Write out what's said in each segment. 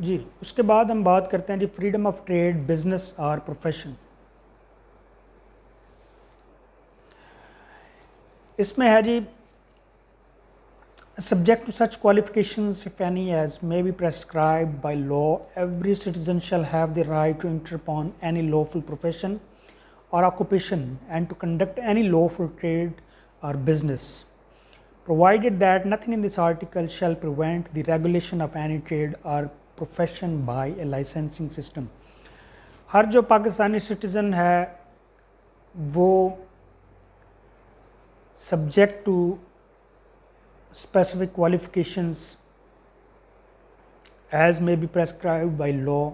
جی اس کے بعد ہم بات کرتے ہیں جی فریڈم آف ٹریڈ، بزنس اور پروفیشن. اس میں ہے جی subject to such qualifications if any as may be prescribed by law, every citizen shall have the right to enter upon any lawful profession or occupation and to conduct any lawful trade or business, provided that nothing in this article shall prevent the regulation of any trade or profession by a licensing system. ہر جو Pakistani citizen ہے وہ subject to specific qualifications as may be prescribed by law،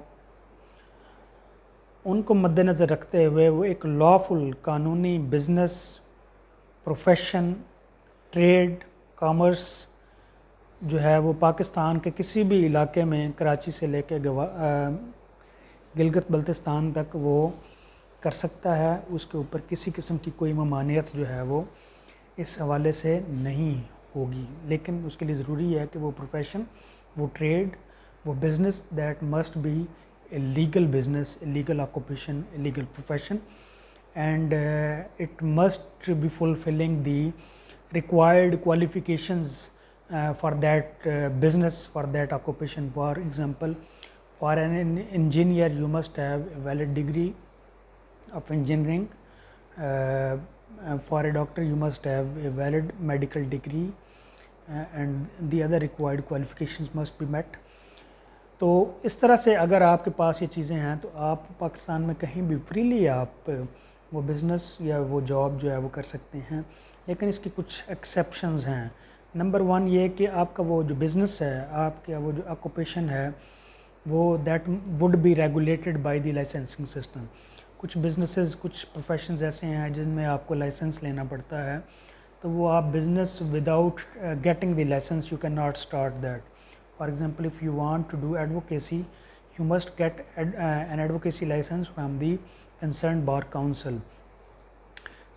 ان کو مد نظر رکھتے ہوئے وہ ایک لافل قانونی بزنس، پروفیشن، ٹریڈ، کامرس جو ہے وہ پاکستان کے کسی بھی علاقے میں کراچی سے لے کے گلگت بلتستان تک وہ کر سکتا ہے. اس کے اوپر کسی قسم کی کوئی ممانعت جو ہے وہ اس حوالے سے نہیں ہوگی، لیکن اس کے لیے ضروری ہے کہ وہ پروفیشن، وہ ٹریڈ، وہ business that must be a legal business, a legal occupation, a legal profession, and it must be fulfilling the required qualifications for that business, for that occupation. For example, for an engineer you must have a valid degree of engineering. For a doctor you must have a valid medical degree, and the other required qualifications must be met. تو اس طرح سے اگر آپ کے پاس یہ چیزیں ہیں تو آپ پاکستان میں کہیں بھی فریلی آپ وہ بزنس یا وہ جاب جو ہے وہ کر سکتے ہیں، لیکن اس کی کچھ ایکسیپشنز ہیں. نمبر 1 یہ کہ آپ کا وہ جو بزنس ہے، آپ کا وہ جو آکوپیشن ہے وہ that would be regulated by the licensing system. کچھ بزنسز، کچھ پروفیشنز ایسے ہیں جن میں آپ کو لائسنس لینا پڑتا ہے، تو وہ آپ business without getting the licence you can not start that. For example, if you want to do advocacy, you must get an advocacy license from the concerned bar council.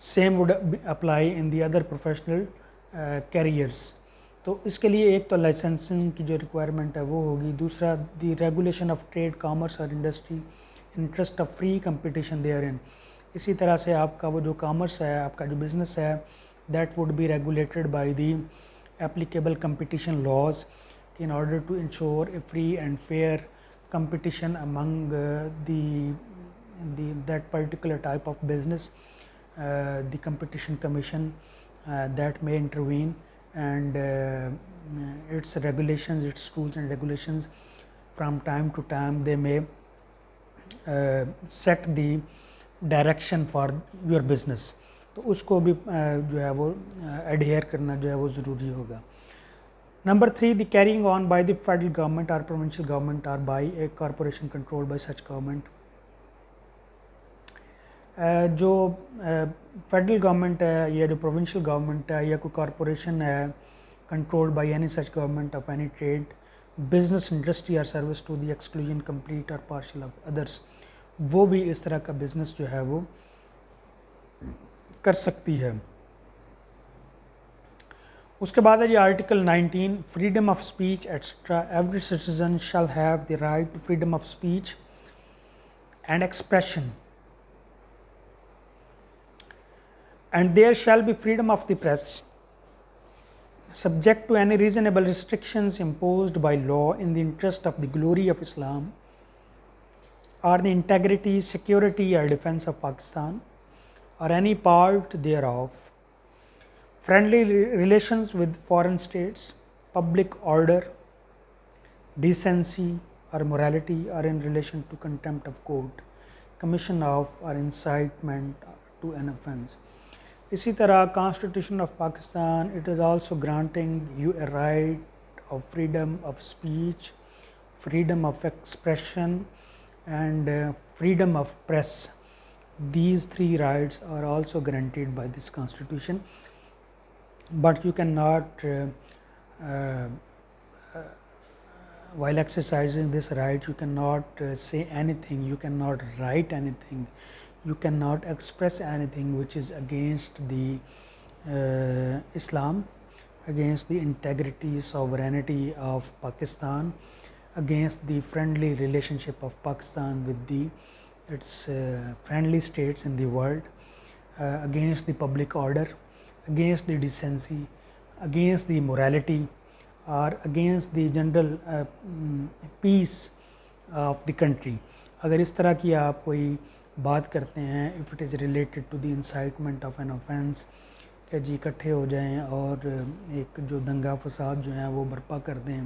Same would apply in the other professional careers. تو اس کے لیے ایک تو licensing کی جو requirement ہے وہ ہوگی، دوسرا دی ریگولیشن آف ٹریڈ، کامرس اور industry, interest of free competition there in. اسی طرح سے آپ کا وہ جو کامرس ہے، آپ کا جو بزنس ہے، that would be regulated by the applicable competition laws in order to ensure a free and fair competition among that particular type of business. The competition commission that may intervene, and its regulations, its rules and regulations, from time to time they may set the direction for your business. تو اس کو بھی جو ہے وہ adhere کرنا جو ہے وہ ضروری ہوگا. Number 3, the carrying on by the federal government or provincial government or by a corporation controlled by such government. جو فیڈرل گورنمنٹ ہے یا جو پروونشل گورنمنٹ ہے یا کوئی کارپوریشن ہے controlled by any such government of any trade, business, industry اور service to the exclusion complete اور پارشل آف ادرس، وہ بھی اس طرح کا بزنس جو ہے وہ کر سکتی ہے. اس کے بعد ہے یہ article 19، freedom of speech etcetera. Every citizen shall have the right to freedom of speech and expression, and there shall be freedom of the press subject to any reasonable restrictions imposed by law in the interest of the glory of Islam or the integrity, security or defense of Pakistan or any part thereof, friendly relations with foreign states, public order, decency or morality, or in relation to contempt of court, commission of or incitement to an offence. اسی طرح constitution of Pakistan it is also granting you a right of freedom of speech, freedom of expression and freedom of press. These 3 rights are also granted by this constitution, but you cannot while exercising this right you cannot say anything, you cannot write anything, you cannot express anything which is against the Islam, against the integrity, sovereignty of Pakistan, against the friendly relationship of Pakistan with its friendly states in the world, against the public order, against the decency, against the morality, or against the general peace of the country. اگر اس طرح کی آپ کوئی بات کرتے ہیں if it is related to the incitement of an offense کہ جی اکٹھے ہو جائیں اور ایک جو دنگا فساد جو ہیں وہ برپا کر دیں,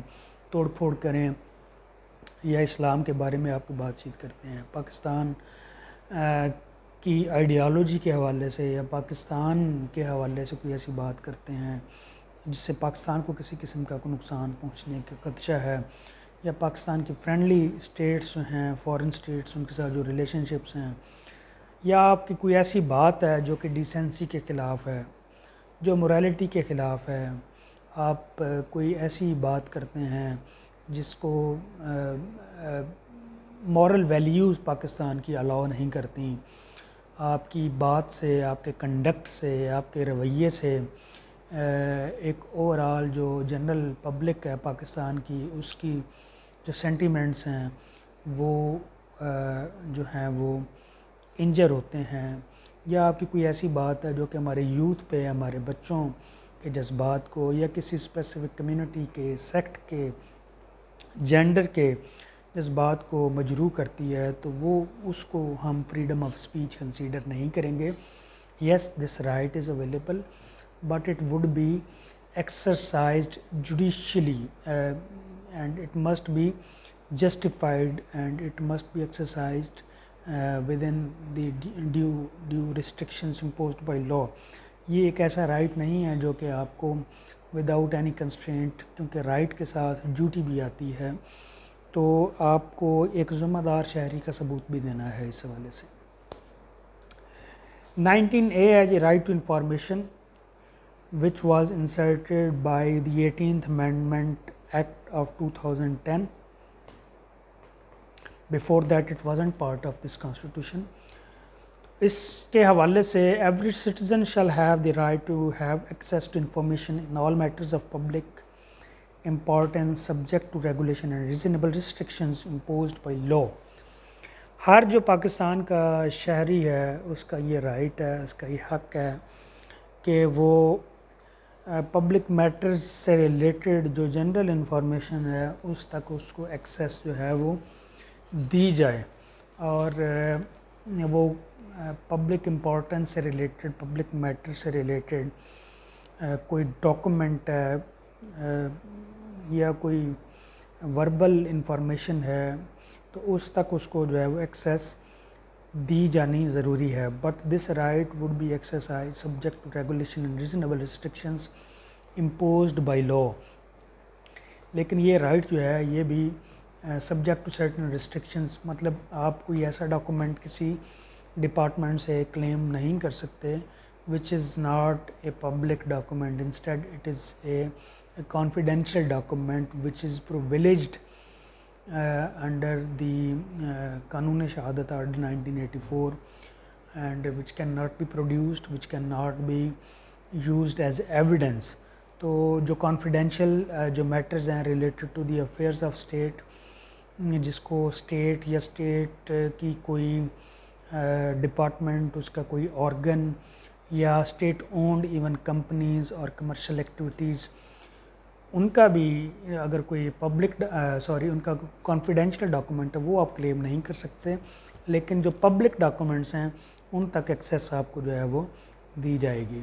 توڑ پھوڑ کریں, یا اسلام کے بارے میں آپ کو بات چیت کرتے ہیں, پاکستان کی آئیڈیالوجی کے حوالے سے یا پاکستان کے حوالے سے کوئی ایسی بات کرتے ہیں جس سے پاکستان کو کسی قسم کا کوئی نقصان پہنچنے کا خدشہ ہے, یا پاکستان کی فرینڈلی اسٹیٹس جو ہیں, فارن اسٹیٹس, ان کے ساتھ جو ریلیشن شپس ہیں, یا آپ کی کوئی ایسی بات ہے جو کہ ڈیسنسی کے خلاف ہے, جو morality کے خلاف ہے, آپ کوئی ایسی بات کرتے ہیں جس کو مورل ویلیوز پاکستان کی الاؤ نہیں کرتی, آپ کی بات سے, آپ کے کنڈکٹ سے, آپ کے رویے سے ایک اوورآل جو جنرل پبلک ہے پاکستان کی, اس کی جو سینٹیمنٹس ہیں وہ جو ہیں وہ انجر ہوتے ہیں, یا آپ کی کوئی ایسی بات ہے جو کہ ہمارے یوتھ پہ, ہمارے بچوں کے جذبات کو, یا کسی اسپیسیفک کمیونٹی کے, سیکٹ کے, جینڈر کے جذبات کو مجروح کرتی ہے, تو وہ اس کو ہم فریڈم آف اسپیچ کنسیڈر نہیں کریں گے. Yes, this right is available but it would be exercised judicially and it must be justified and it must be exercised within the due restrictions imposed by law. یہ ایک ایسا right نہیں ہے جو کہ آپ کو وداؤٹ اینی کنسٹرینٹ, کیونکہ رائٹ کے ساتھ ڈیوٹی بھی آتی ہے, تو آپ کو ایک ذمہ دار شہری کا ثبوت بھی دینا ہے اس حوالے سے. 19A ہے جی right to information which was inserted by the 18th Amendment Act of 2010. Before that it wasn't part of this constitution. اس کے حوالے سے every citizen shall have the right to have access to information in all matters of public importance subject to regulation and reasonable restrictions imposed by law. ہر جو پاکستان کا شہری ہے اس کا یہ right ہے, اس کا یہ حق ہے کہ وہ پبلک میٹرز سے ریلیٹڈ جو جنرل انفارمیشن ہے اس تک اس کو ایکسیس جو ہے وہ دی جائے, اور وہ پبلک امپورٹنس سے ریلیٹڈ, پبلک میٹر سے ریلیٹڈ کوئی ڈاکومنٹ ہے یا کوئی وربل انفارمیشن ہے تو اس تک اس کو جو ہے وہ ایکسیس دی جانی ضروری ہے. But this right would be exercised subject to regulation and reasonable restrictions imposed by law. لیکن یہ رائٹ جو ہے یہ بھی سبجیکٹ ٹو سرٹن ریسٹرکشنز, مطلب آپ کوئی ایسا ڈاکومنٹ کسی ڈپارٹمنٹ سے کلیم نہیں کر سکتے which is not a public document, instead it is a confidential document which is privileged under the قانون شہادت Order 1984 and which cannot be produced, which cannot be used as evidence. تو جو confidential جو matters ہیں related to the affairs of state, جس کو state یا state کی کوئی ڈپارٹمنٹ, اس کا کوئی آرگن یا اسٹیٹ اونڈ ایون کمپنیز اور کمرشل ایکٹیویٹیز, ان کا بھی اگر کوئی ان کا کانفیڈینشیل ڈاکومنٹ ہے وہ آپ کلیم نہیں کر سکتے, لیکن جو پبلک ڈاکومنٹس ہیں ان تک ایکسیس آپ کو جو ہے وہ دی جائے گی.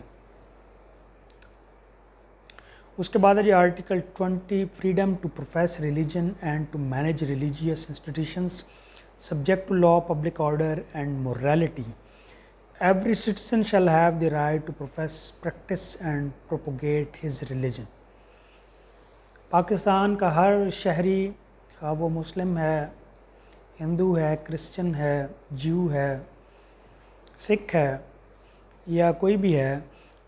اس کے بعد ہے جی article 20 freedom to profess religion and to manage religious institutions subject to law, public order and morality. Every citizen shall have the right to profess, practice and propagate his religion. Pakistan کا ہر شہری, خواہ وہ مسلم ہے, ہندو ہے, کرسچن ہے, جیو ہے, سکھ ہے یا کوئی بھی ہے,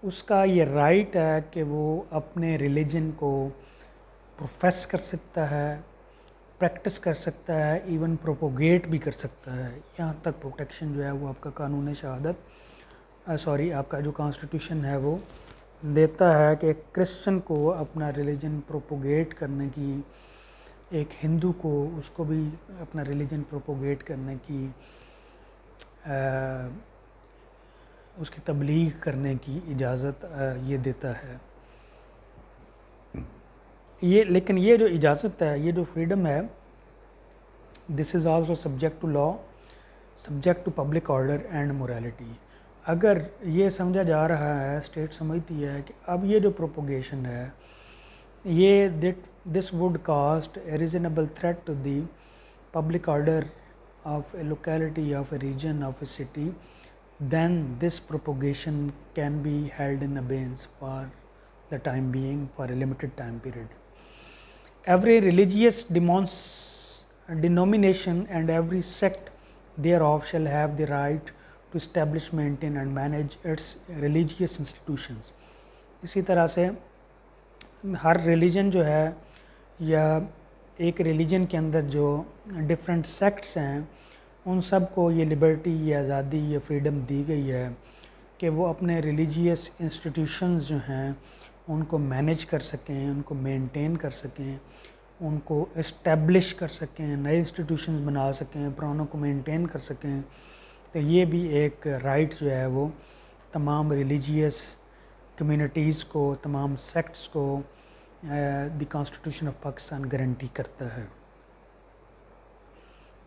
اس کا یہ رائٹ ہے کہ وہ اپنے ریلیجن کو پروفیس کر سکتا ہے, پریکٹس کر سکتا ہے, ایون پروپوگیٹ بھی کر سکتا ہے. یہاں تک پروٹیکشن جو ہے وہ آپ کا قانون شہادت آپ کا جو کانسٹیٹیوشن ہے وہ دیتا ہے کہ ایک کرسچن کو اپنا ریلیجن پروپوگیٹ کرنے کی ایک ہندو کو اس کو بھی اپنا ریلیجن پروپوگیٹ کرنے کی اس کی تبلیغ کرنے کی اجازت یہ دیتا ہے. لیکن یہ جو اجازت ہے، یہ جو فریڈم ہے، this is also subject to law, subject to public order and morality. اگر یہ سمجھا جا رہا ہے، اسٹیٹ سمجھتی ہے کہ اب یہ جو پروپوگیشن ہے یہ this would cause a reasonable threat to the public order of a locality of a region of a city, then this propagation can be held in abeyance for the time being, for a limited time period. Every religious denomination and every sect thereof shall have the right to establish, maintain and manage its religious institutions. اسی طرح سے ہر religion جو ہے یا ایک religion کے اندر جو different sects ہیں ان سب کو یہ لبرٹی، یہ آزادی، یہ فریڈم دی گئی ہے کہ وہ اپنے ریلیجیس انسٹیٹیوشنز جو ہیں ان کو مینیج کر سکیں، ان کو مینٹین کر سکیں، ان کو اسٹیبلش کر سکیں، نئے انسٹیٹیوشنز بنا سکیں، پرانوں کو مینٹین کر سکیں. تو یہ بھی ایک رائٹ جو ہے وہ تمام ریلیجیس کمیونٹیز کو، تمام سیکٹس کو the constitution of Pakistan guarantee کرتا ہے.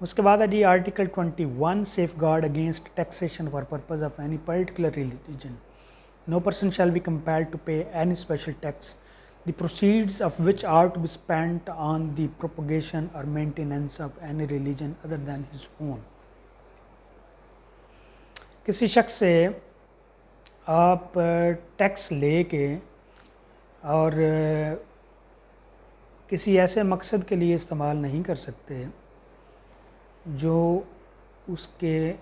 اس کے بعد ہے جی article 21 safeguard against taxation for purpose of any particular religion. No person shall be compelled to pay any special tax the proceeds of which are to be spent on the propagation or maintenance of any religion other than his own. کسی شخص سے آپ tax لے کے اور کسی ایسے مقصد کے لیے استعمال نہیں کر سکتے جو اس کے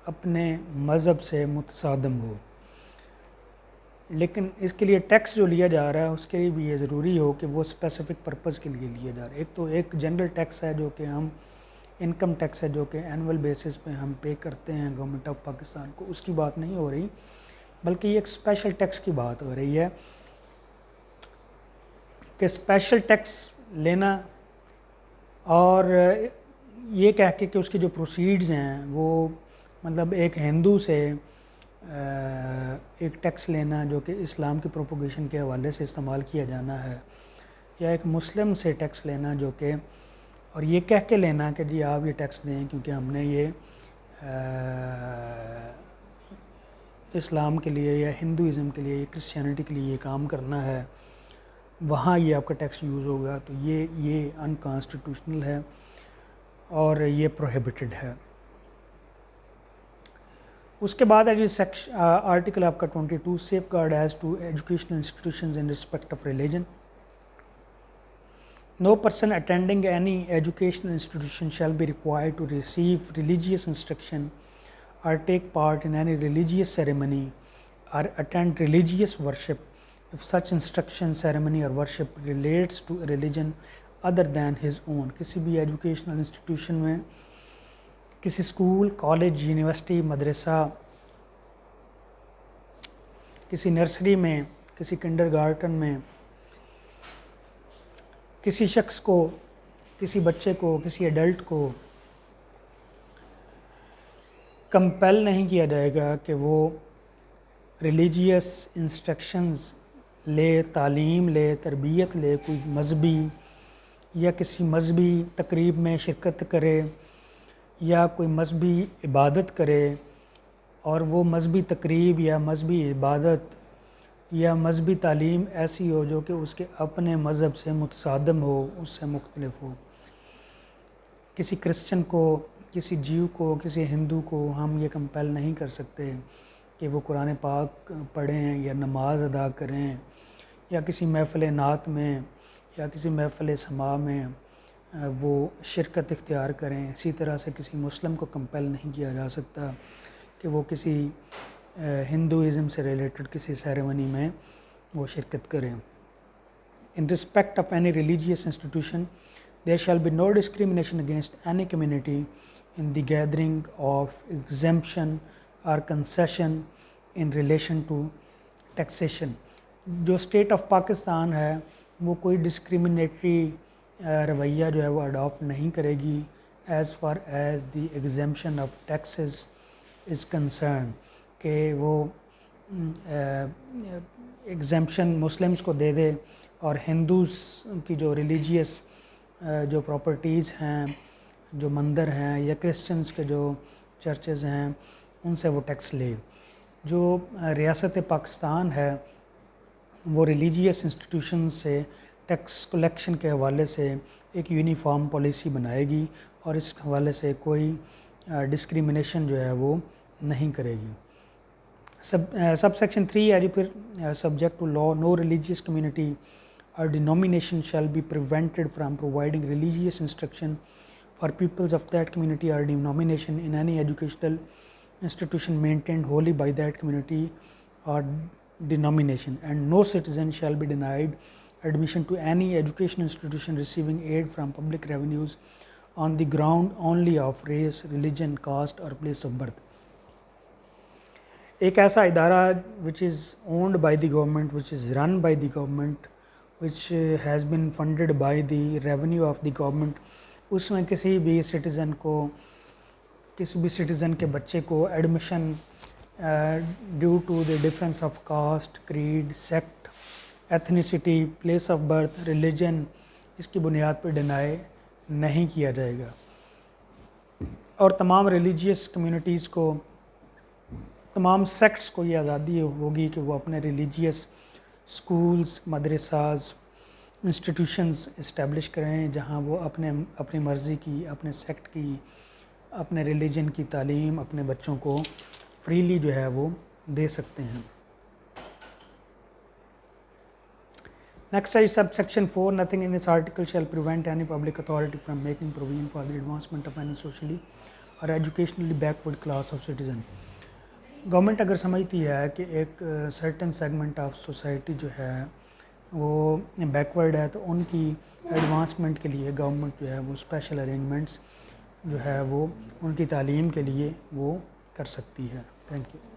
اپنے مذہب سے متصادم ہو. لیکن اس کے لیے ٹیکس جو لیا جا رہا ہے اس کے لیے بھی یہ ضروری ہو کہ وہ اسپیسیفک پرپز کے لیے لیا جا رہا ہے. ایک جنرل ٹیکس ہے جو کہ ہم انکم ٹیکس ہے جو کہ اینول بیسس پہ ہم پے کرتے ہیں گورنمنٹ آف پاکستان کو، اس کی بات نہیں ہو رہی، بلکہ یہ ایک اسپیشل ٹیکس کی بات ہو رہی ہے کہ اسپیشل ٹیکس لینا اور یہ کہہ کے کہ اس کی جو پروسیڈز ہیں وہ مطلب ایک ہندو سے ایک ٹیکس لینا جو کہ اسلام کی پروپوگیشن کے حوالے سے استعمال کیا جانا ہے، یا ایک مسلم سے ٹیکس لینا جو کہ اور یہ کہہ کے لینا کہ جی آپ یہ ٹیکس دیں کیونکہ ہم نے یہ اسلام کے لیے یا ہندوازم کے لیے یا کرسچینٹی کے لیے یہ کام کرنا ہے، وہاں یہ آپ کا ٹیکس یوز ہوگا. تو یہ انکانسٹیٹیوشنل ہے اور یہ پروہیبٹڈ ہے. اس کے بعد ہے جی آرٹیکل آپ کا 22 safeguard as to educational institutions in respect of religion. No person attending any educational institution shall be required to receive religious instruction or take part in any religious ceremony or attend religious worship if such instruction, ceremony or worship relates to a religion other than his own. کسی بھی educational institution میں، کسی school, college, university, مدرسہ، کسی nursery میں، کسی kinder گارٹن میں کسی شخص کو، کسی بچے کو، کسی ایڈلٹ کو کمپیل نہیں کیا جائے گا کہ وہ ریلیجیس انسٹرکشنز لے، تعلیم لے، تربیت لے، کوئی مذہبی یا کسی مذہبی تقریب میں شرکت کرے یا کوئی مذہبی عبادت کرے، اور وہ مذہبی تقریب یا مذہبی عبادت یا مذہبی تعلیم ایسی ہو جو کہ اس کے اپنے مذہب سے متصادم ہو، اس سے مختلف ہو. کسی کرسچن کو، کسی جیو کو، کسی ہندو کو ہم یہ کمپیل نہیں کر سکتے کہ وہ قرآن پاک پڑھیں یا نماز ادا کریں یا کسی محفل نعت میں یا کسی محفل سماع میں وہ شرکت اختیار کریں. اسی طرح سے کسی مسلم کو کمپیل نہیں کیا جا سکتا کہ وہ کسی ہندوازم سے ریلیٹڈ کسی سیریمنی میں وہ شرکت کریں. In respect of any religious institution, there shall be no discrimination against any community in the gathering of exemption or concession in relation to taxation. جو اسٹیٹ آف پاکستان ہے وہ کوئی ڈسکریمنیٹری رویہ جو ہے وہ اڈاپٹ نہیں کرے گی as far as the exemption of taxes is concern, کہ وہ ایگزیمشن مسلمس کو دے دے اور ہندوز کی جو ریلیجیس جو پراپرٹیز ہیں، جو مندر ہیں، یا کرسچنز کے جو چرچز ہیں، ان سے وہ ٹیکس لے۔ جو ریاست پاکستان ہے وہ ریلیجیس انسٹیٹیوشن سے ٹیکس کلیکشن کے حوالے سے ایک یونیفارم پالیسی بنائے گی اور اس حوالے سے کوئی ڈسکریمنیشن جو ہے وہ نہیں کرے گی۔ Sub section 3 as per subject to law, no religious community or denomination shall be prevented from providing religious instruction for peoples of that community or denomination in any educational institution maintained wholly by that community or denomination, and no citizen shall be denied admission to any educational institution receiving aid from public revenues on the ground only of race, religion, caste or place of birth۔ ایک ایسا ادارہ which is owned by the government, which is run by the government, which has been funded by the revenue of the government، اس میں کسی بھی citizen کے بچے کو admission due to the difference of caste, creed, sect, ethnicity, place of birth, religion, اس کی بنیاد پر deny نہیں کیا جائے گا۔ اور تمام ریلیجیس کمیونٹیز کو، تمام سیکٹس کو یہ آزادی ہوگی کہ وہ اپنے ریلیجیس اسکولز، مدرساز، انسٹیٹیوشنز اسٹیبلش کریں جہاں وہ اپنی مرضی کی، اپنے سیکٹ کی، اپنے ریلیجن کی تعلیم اپنے بچوں کو فریلی جو ہے وہ دے سکتے ہیں۔ نیکسٹ ہے sub section 4، nothing in this article shall prevent any public authority from making provision for the advancement of any socially اور educationally backward class of citizen. Government اگر سمجھتی ہے کہ ایک سرٹن سیگمنٹ آف سوسائٹی جو ہے وہ بیکورڈ ہے، تو ان کی ایڈوانسمنٹ کے لیے گورنمنٹ جو ہے وہ اسپیشل ارینجمنٹس جو ہے وہ ان کی تعلیم کے لیے وہ کر سکتی ہے۔ Thank you.